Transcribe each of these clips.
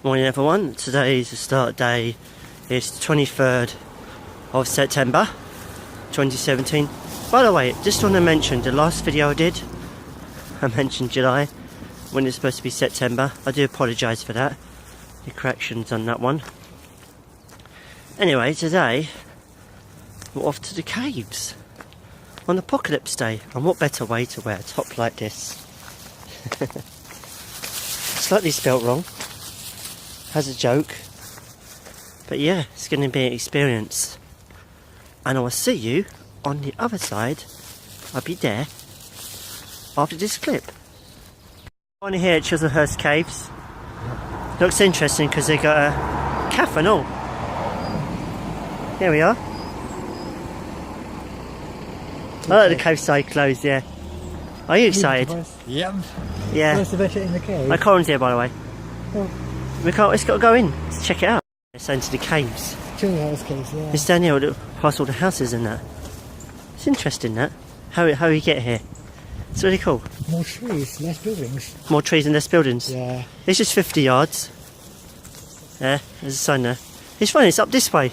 Morning everyone, today is the start day. It's the 23rd of September 2017. By the way, just want to mention the last video I did, I mentioned July when it's supposed to be September. I do apologise for that, the corrections on that one. Anyway, today we're off to the caves on Apocalypse Day, and what better way to wear a top like this. Slightly spelt wrong as a joke, but yeah, it's going to be an experience, and I will see you on the other side. I'll be there after this clip. On here at Chislehurst Caves, looks interesting because they got a cafe and all. Here we are. I like the cave side closed, yeah. Are you excited? Yep. Yeah. First adventure in the cave. My Colin's here, by the way. Oh. It's got to go in to check it out. It's into the caves. Chislehurst Caves, yeah. It's down here past all the houses and that. It's interesting that. How we get here. It's really cool. More trees, less buildings. More trees and less buildings. Yeah. It's just 50 yards. Yeah, there's a sign there. It's funny, it's up this way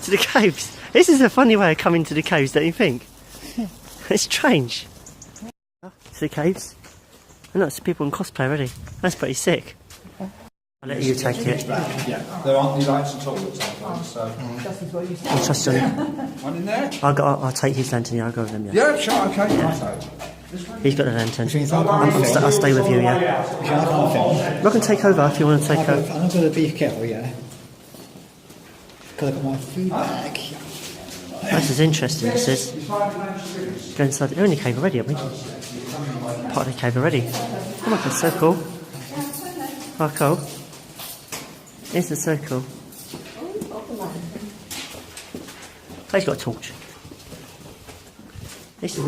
to the caves. This is a funny way of coming to the caves, don't you think? It's strange. To the caves. And lots of people in cosplay already. That's pretty sick. I'll let you take it. Yeah, there aren't any lights at all at sometimes, so... I'll trust you. One in there? I'll take his lantern, yeah, I'll go with him, yeah. Yeah, sure, okay. Yeah. He's got the lantern. I'll stay with you, yeah. I can take over if you want to take over. I'm going to be careful, yeah. Because I've got my food bag. This is interesting, this is. Go inside. They're in the cave already, aren't we? Part of the cave already. Oh my god, so cool. Oh, cool. This is so cool. He's got a torch. This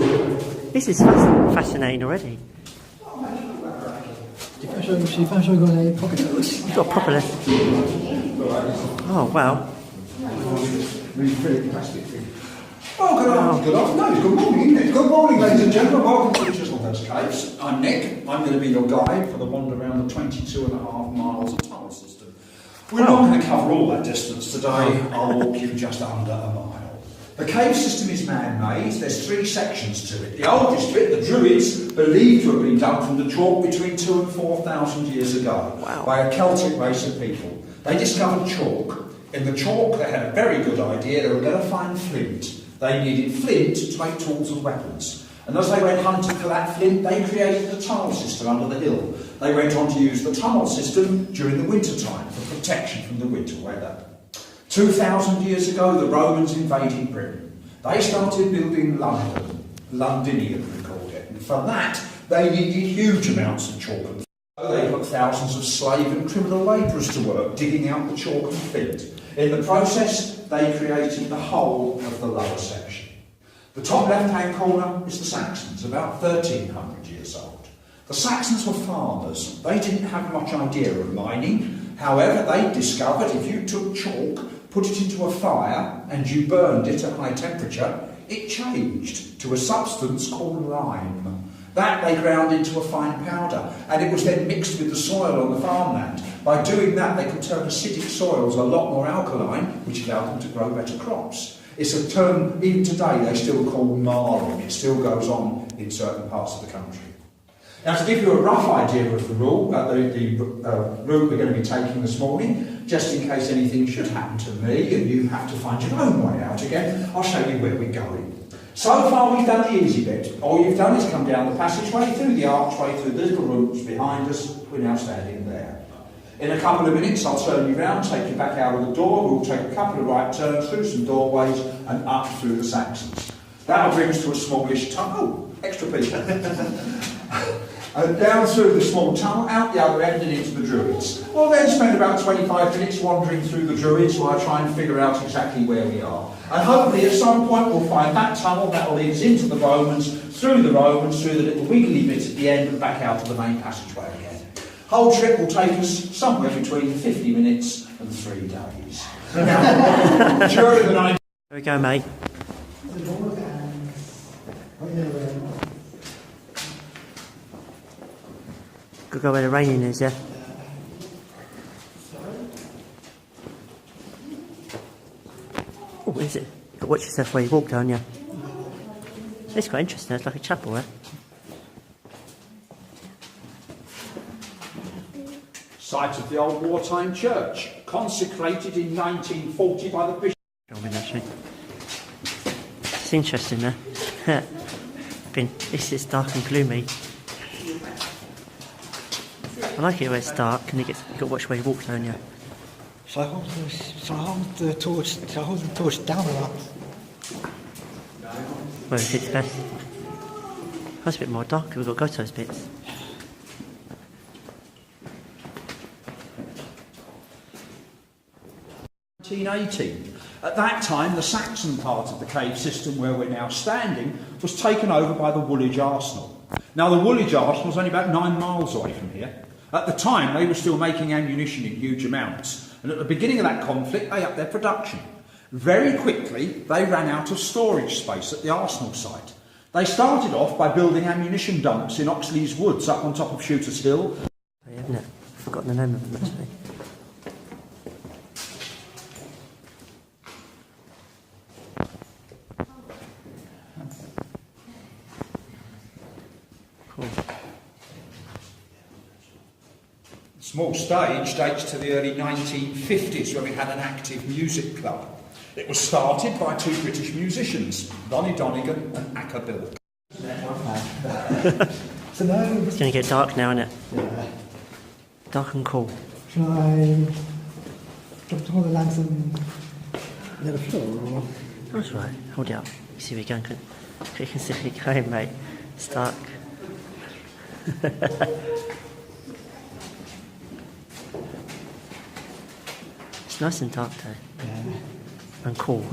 is fascinating already. She found you got a pocket torch. You've got a proper left. Oh, wow. Oh, good afternoon. Good morning, isn't it? Good morning, ladies and gentlemen. Welcome to Chislehurst Caves. I'm Nick. I'm going to be your guide for the wander around the 22.5 miles of tunnel system. We're not going to cover all that distance today. I'll walk you just under a mile. The cave system is man-made. There's 3 sections to it. The oldest bit, the Druids, believed to have been dug from the chalk between 2,000 and 4,000 years ago by a Celtic race of people. They discovered chalk. In the chalk, they had a very good idea. They were going to find flint. They needed flint to make tools and weapons. And as they went hunting for that flint, they created the tunnel system under the hill. They went on to use the tunnel system during the winter time for protection from the winter weather. 2,000 years ago, the Romans invaded Britain. They started building London. Londinium, we called it. And for that, they needed huge amounts of chalk. So they put thousands of slave and criminal labourers to work, digging out the chalk and flint. In the process, they created the whole of the lower section. The top left-hand corner is the Saxons, about 1,300 years old. The Saxons were farmers. They didn't have much idea of mining. However, they discovered if you took chalk, put it into a fire, and you burned it at high temperature, it changed to a substance called lime. That they ground into a fine powder, and it was then mixed with the soil on the farmland. By doing that, they could turn acidic soils a lot more alkaline, which allowed them to grow better crops. It's a term, even today, they still call marling. It still goes on in certain parts of the country. Now, to give you a rough idea of the route we're going to be taking this morning, just in case anything should happen to me and you have to find your own way out again, I'll show you where we're going. So far we've done the easy bit. All you've done is come down the passageway, through the archway, through the little rooms behind us. We're now standing there. In a couple of minutes I'll turn you round, take you back out of the door. We'll take a couple of right turns through some doorways and up through the Saxons. That'll bring us to a smallish tunnel. Oh, extra people. Down through the small tunnel, out the other end and into the Druids. We'll then spend about 25 minutes wandering through the Druids while I try and figure out exactly where we are. And hopefully at some point we'll find that tunnel that will lead us into the Romans, through the little wiggly bit at the end and back out to the main passageway again. Whole trip will take us somewhere between 50 minutes and 3 days. Now, during the night... There we go, mate. Could go where the raining is, yeah. Oh, what is it? You've got to watch yourself where you walk, don't you? It's quite interesting. It's like a chapel, eh? Site of the old wartime church, consecrated in 1940 by the bishop. Actually. It's interesting, eh? This is dark and gloomy. I like it where it's dark and you've got to watch where you walk, don't you? Shall I hold the torch? Shall I hold the torch down or up? Where it fits best. That's a bit more dark. We've got to go to those bits. At that time, the Saxon part of the cave system where we're now standing was taken over by the Woolwich Arsenal. Now, the Woolwich Arsenal was only about 9 miles away from here. At the time, they were still making ammunition in huge amounts, and at the beginning of that conflict, they upped their production. Very quickly, they ran out of storage space at the Arsenal site. They started off by building ammunition dumps in Oxley's Woods up on top of Shooter's Hill. I haven't it? I've forgotten the name of them, actually. Small stage dates to the early 1950s when we had an active music club. It was started by 2 British musicians, Ronnie Donegan and Acker Bill. So now, It's going to get dark now, isn't it? yeah. Dark and cool. Shall I drop some of the lantern near the floor? Or? That's right. Hold it up. You see where you're going. You can see where you're going, mate. It's dark. It's nice and dark though. Yeah. And cool.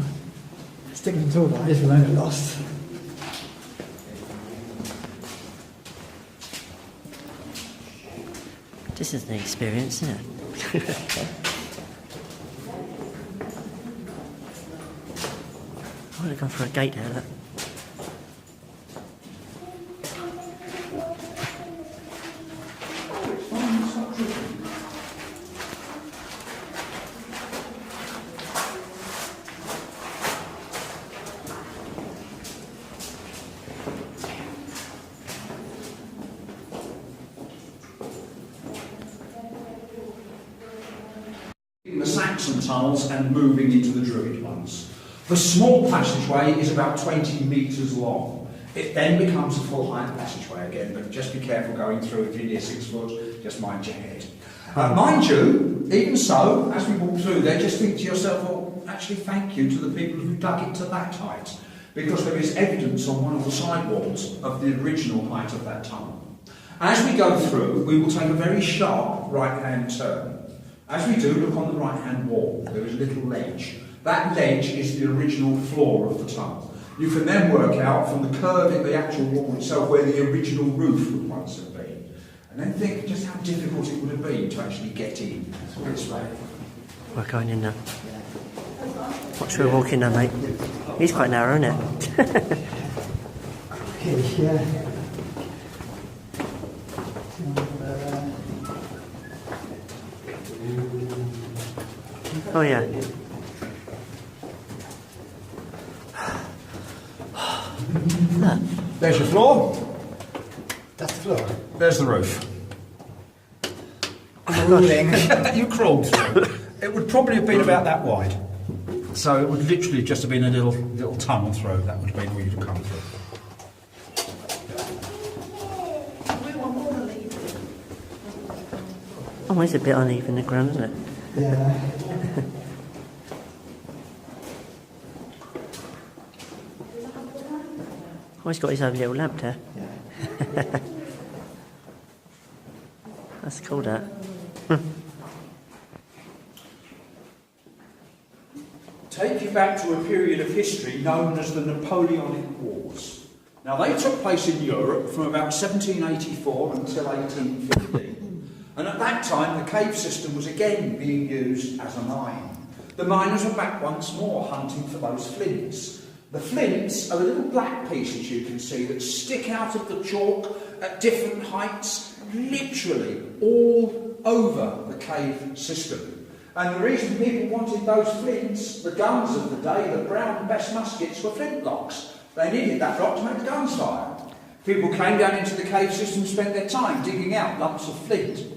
Sticking to all that is when I'm lost. This is an experience, isn't it? I would have gone for a gate there, look. The Saxon tunnels and moving into the Druid ones. The small passageway is about 20 metres long. It then becomes a full height passageway again, but just be careful going through if you're near 6 foot, just mind your head. Mind you, even so, as we walk through there, just think to yourself, well, actually thank you to the people who dug it to that height, because there is evidence on one of the side walls of the original height of that tunnel. As we go through, we will take a very sharp right-hand turn. As we do, look on the right-hand wall. There is a little ledge. That ledge is the original floor of the tunnel. You can then work out from the curve in the actual wall itself where the original roof would once have been. And then think just how difficult it would have been to actually get in this way. We're going in now. Watch where we're walking now, mate. He's quite narrow, isn't it? Okay, yeah. Oh yeah. Look. There's your floor. That's the floor. There's the roof. Rolling. You crawled through. It would probably have been about that wide. So it would literally just have been a little tunnel through. That would have been all you'd have come through. Oh, it's a bit uneven, the ground, isn't it? Yeah. Oh, he's got his own little lamp there. Yeah. That's cool, that. Take you back to a period of history known as the Napoleonic Wars. Now, they took place in Europe from about 1784 until 1815. And at that time, the cave system was again being used as a mine. The miners were back once more hunting for those flints. The flints are the little black pieces you can see that stick out of the chalk at different heights, literally all over the cave system. And the reason people wanted those flints, the guns of the day, the brown best muskets, were flintlocks. They needed that rock to make the guns fire. People came down into the cave system and spent their time digging out lumps of flint.